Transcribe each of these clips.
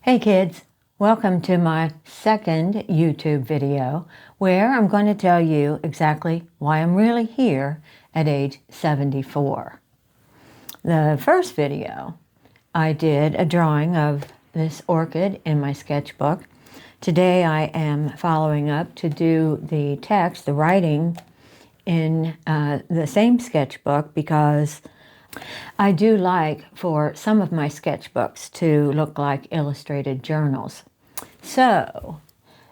Hey kids, welcome to my second YouTube video where I'm going to tell you exactly why I'm really here at age 74. The first video, I did a drawing of this orchid in my sketchbook. Today I am following up to do the text, the writing in the same sketchbook because I do like for some of my sketchbooks to look like illustrated journals. So,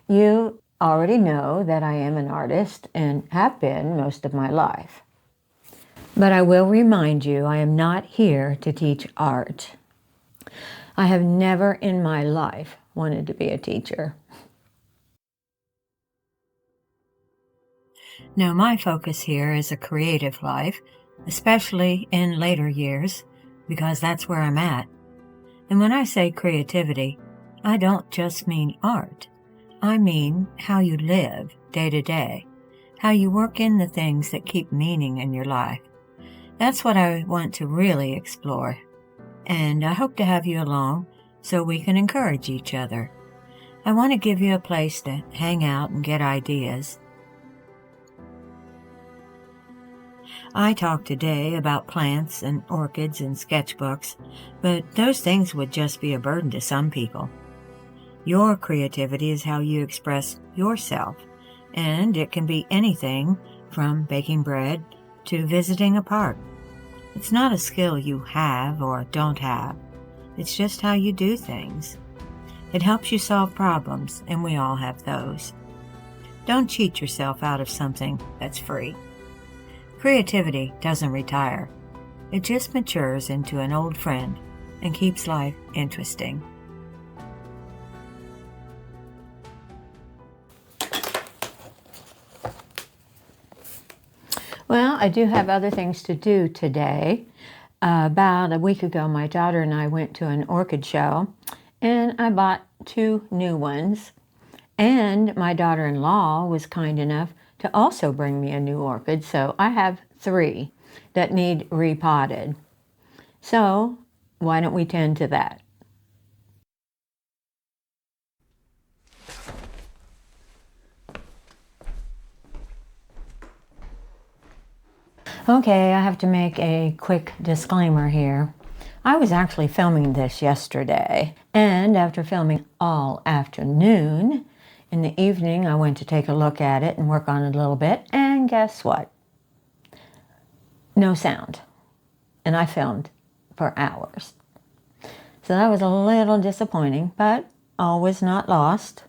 you already know that I am an artist and have been most of my life. But I will remind you, I am not here to teach art. I have never in my life wanted to be a teacher. No, my focus here is a creative life, especially in later years, because that's where I'm at. And when I say creativity, I don't just mean art. I mean how you live day to day, how you work in the things that keep meaning in your life. That's what I want to really explore. And I hope to have you along so we can encourage each other. I want to give you a place to hang out and get ideas. I talked today about plants and orchids and sketchbooks, but those things would just be a burden to some people. Your creativity is how you express yourself, and it can be anything from baking bread to visiting a park. It's not a skill you have or don't have. It's just how you do things. It helps you solve problems, and we all have those. Don't cheat yourself out of something that's free. Creativity doesn't retire. It just matures into an old friend and keeps life interesting. Well, I do have other things to do today. About a week ago, my daughter and I went to an orchid show, and I bought 2 new ones. And my daughter-in-law was kind enough to also bring me a new orchid, so I have 3 that need repotted. So why don't we tend to that? Okay, I have to make a quick disclaimer here. I was actually filming this yesterday, and after filming all afternoon, in the evening I went to take a look at it and work on it a little bit, and guess what? No sound. And I filmed for hours. So that was a little disappointing, but all was not lost.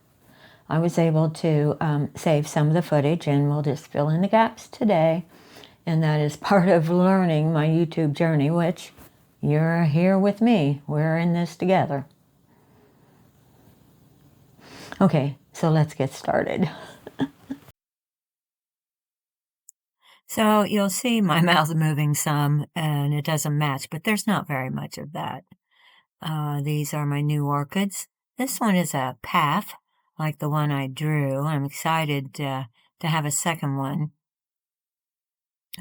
I was able to save some of the footage, and we'll just fill in the gaps today. And that is part of learning my YouTube journey, which you're here with me. We're in this together. Okay, so let's get started. So you'll see my mouth moving some, and it doesn't match, but there's not very much of that. These are my new orchids. This one is a path, like the one I drew. I'm excited to have a second one.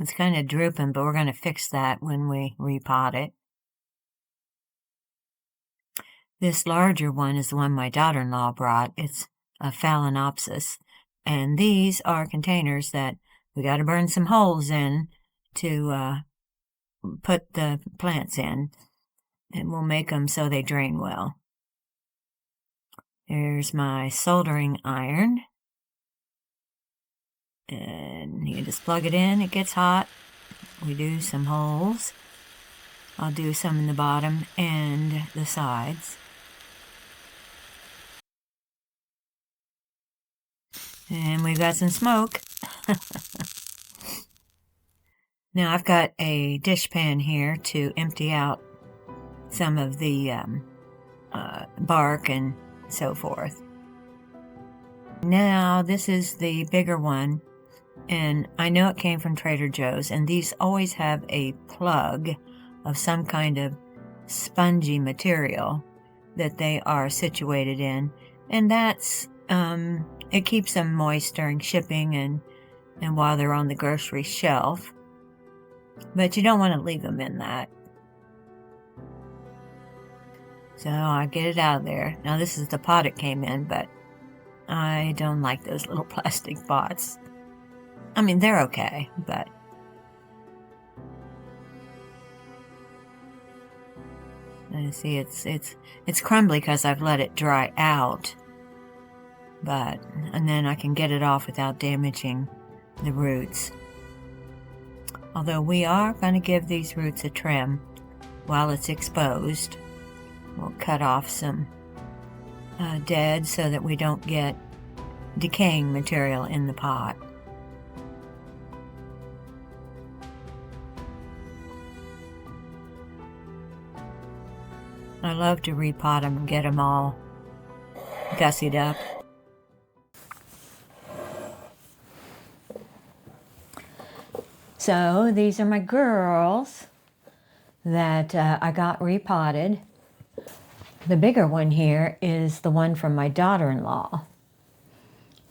It's kind of drooping, but we're going to fix that when we repot it. This larger one is the one my daughter-in-law brought. It's a phalaenopsis. And these are containers that we got to burn some holes in to put the plants in. And we'll make them so they drain well. There's my soldering iron. And you just plug it in, it gets hot. We do some holes. I'll do some in the bottom and the sides. And we've got some smoke. Now I've got a dishpan here to empty out some of the bark and so forth. Now this is the bigger one, and I know it came from Trader Joe's, and these always have a plug of some kind of spongy material that they are situated in, and that's it keeps them moist during shipping and while they're on the grocery shelf, but you don't want to leave them in that. So I get it out of there. Now this is the pot it came in, but I don't like those little plastic pots. I mean, they're okay, but you see, it's crumbly because I've let it dry out. And then I can get it off without damaging the roots. Although we are going to give these roots a trim while it's exposed. We'll cut off some dead so that we don't get decaying material in the pot. I love to repot them and get them all gussied up. So these are my girls that I got repotted. The bigger one here is the one from my daughter-in-law.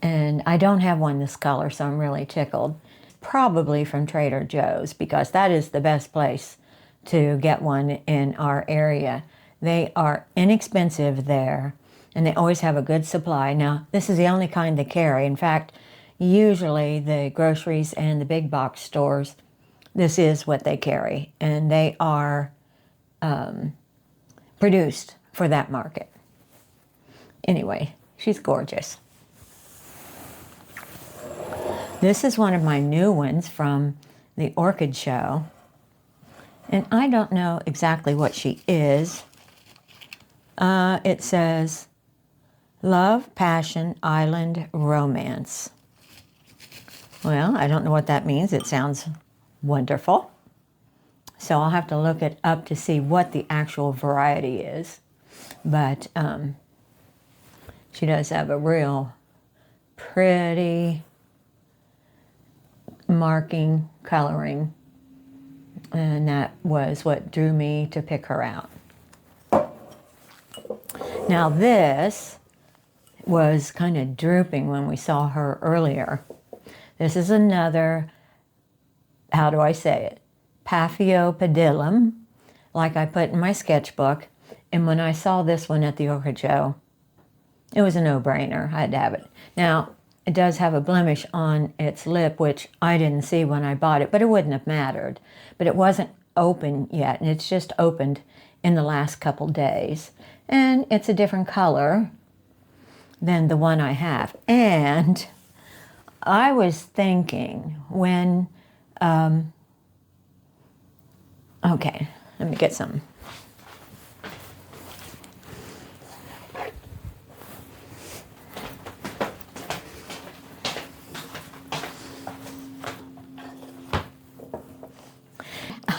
And I don't have one this color, so I'm really tickled. Probably from Trader Joe's, because that is the best place to get one in our area. They are inexpensive there, and they always have a good supply. Now, this is the only kind they carry. In fact, usually the groceries and the big box stores, this is what they carry, and they are produced for that market. Anyway, she's gorgeous. This is one of my new ones from the Orchid show, and I don't know exactly what she is. It says, Love, Passion, Island, Romance. Well, I don't know what that means. It sounds wonderful. So I'll have to look it up to see what the actual variety is. But she does have a real pretty marking, coloring. And that was what drew me to pick her out. Now this was kind of drooping when we saw her earlier. This is another, how do I say it? Paphiopedilum, like I put in my sketchbook. And when I saw this one at the Orchid show, it was a no-brainer. I had to have it. Now, it does have a blemish on its lip, which I didn't see when I bought it, but it wouldn't have mattered. But it wasn't open yet, and it's just opened in the last couple days. And it's a different color than the one I have. And I was thinking when, okay, let me get some.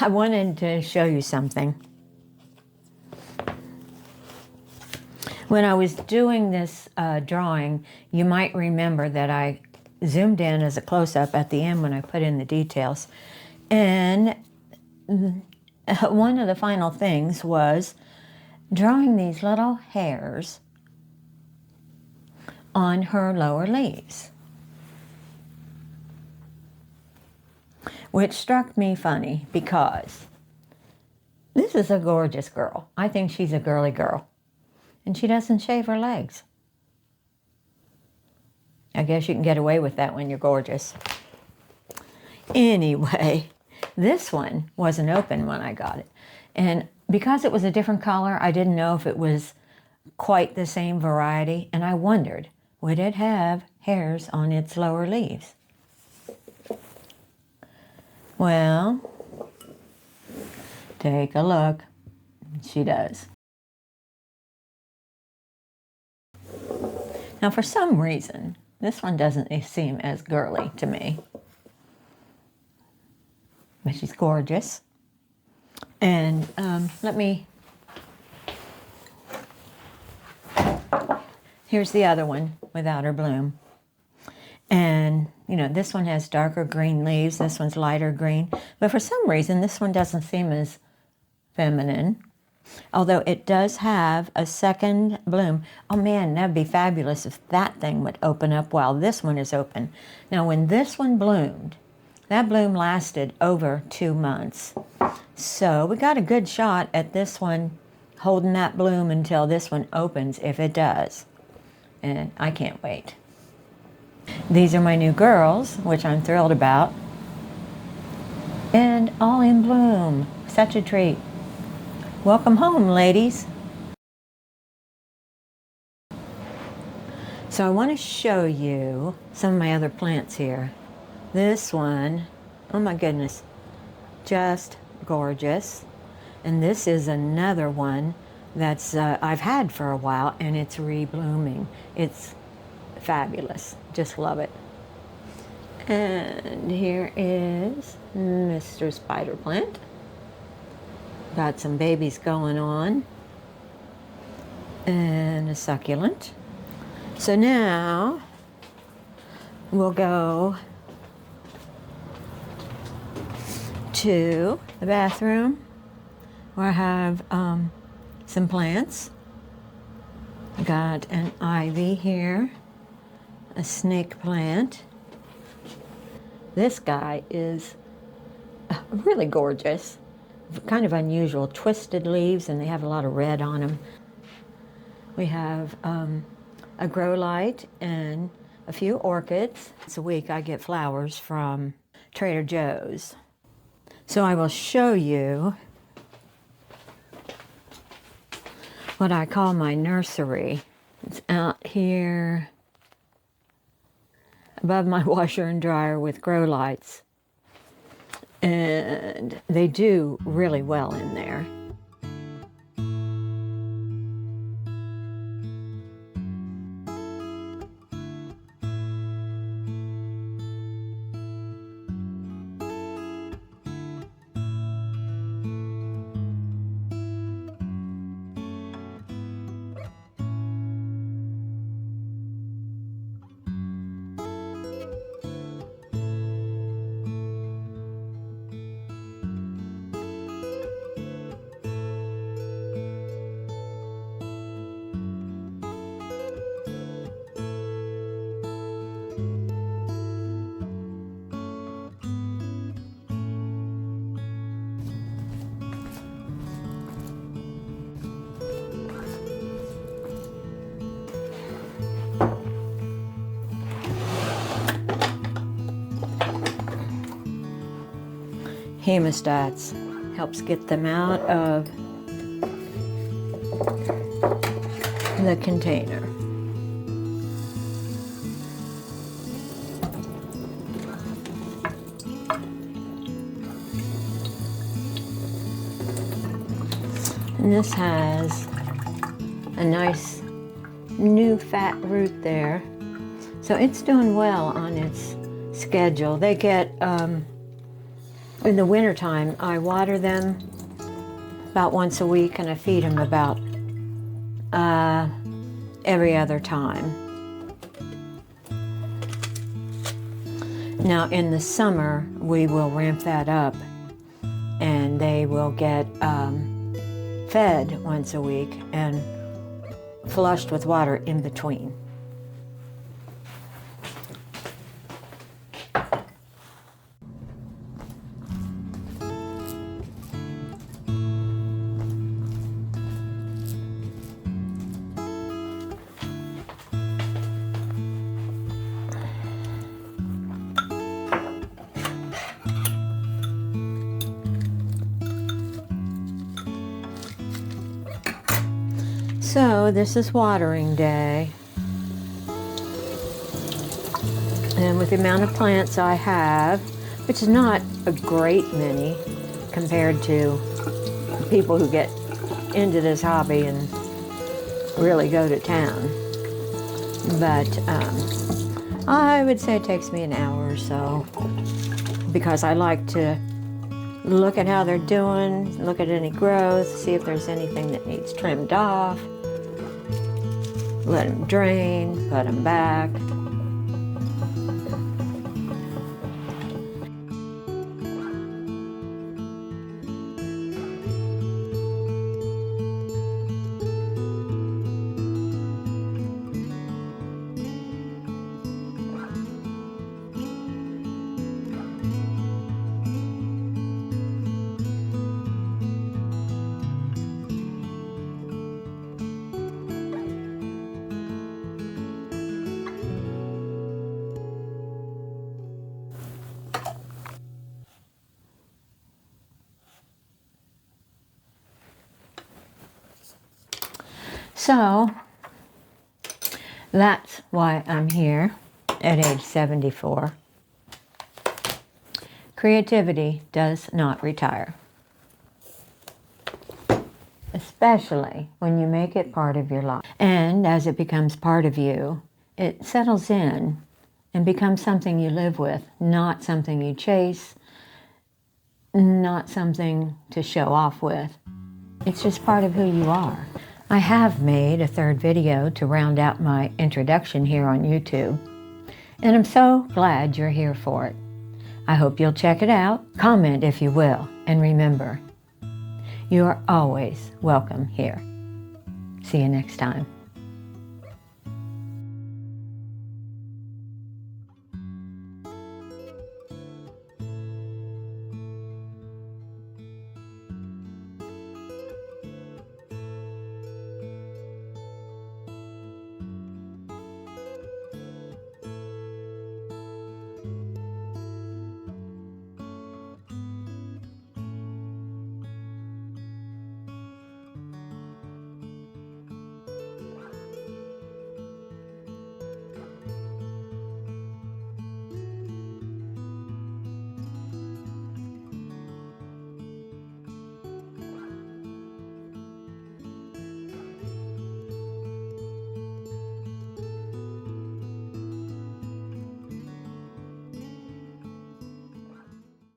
I wanted to show you something. When I was doing this drawing, you might remember that I zoomed in as a close-up at the end when I put in the details. And one of the final things was drawing these little hairs on her lower leaves, which struck me funny because this is a gorgeous girl. I think she's a girly girl. And she doesn't shave her legs. I guess you can get away with that when you're gorgeous. Anyway, this one wasn't open when I got it. And because it was a different color, I didn't know if it was quite the same variety. And I wondered, would it have hairs on its lower leaves? Well, take a look. She does. Now, for some reason, this one doesn't seem as girly to me. But she's gorgeous. And here's the other one without her bloom. And, you know, this one has darker green leaves. This one's lighter green. But for some reason, this one doesn't seem as feminine. Although it does have a second bloom. Oh man, that'd be fabulous if that thing would open up while this one is open. Now when this one bloomed, that bloom lasted over 2 months. So we got a good shot at this one holding that bloom until this one opens, if it does. And I can't wait. These are my new girls, which I'm thrilled about. And all in bloom. Such a treat. Welcome home, ladies. So I want to show you some of my other plants here. This one, oh my goodness, just gorgeous. And this is another one that's I've had for a while, and it's reblooming. It's fabulous. Just love it. And here is Mr. Spider Plant. Got some babies going on. And a succulent. So now we'll go to the bathroom where I have some plants. Got an ivy here, a snake plant. This guy is really gorgeous, kind of unusual, twisted leaves, and they have a lot of red on them. We have a grow light and a few orchids. Once a week I get flowers from Trader Joe's. So I will show you what I call my nursery. It's out here above my washer and dryer with grow lights. And they do really well in there. Hemostats helps get them out of the container. And this has a nice new fat root there. So it's doing well on its schedule. They get, in the wintertime, I water them about once a week, and I feed them about every other time. Now in the summer, we will ramp that up, and they will get fed once a week and flushed with water in between. So this is watering day, and with the amount of plants I have, which is not a great many compared to people who get into this hobby and really go to town, but I would say it takes me an hour or so, because I like to look at how they're doing, look at any growth, see if there's anything that needs trimmed off, let them drain, put them back. So that's why I'm here at age 74. Creativity does not retire, especially when you make it part of your life. And as it becomes part of you, it settles in and becomes something you live with, not something you chase, not something to show off with. It's just part of who you are. I have made a third video to round out my introduction here on YouTube, and I'm so glad you're here for it. I hope you'll check it out, comment if you will, and remember, you are always welcome here. See you next time.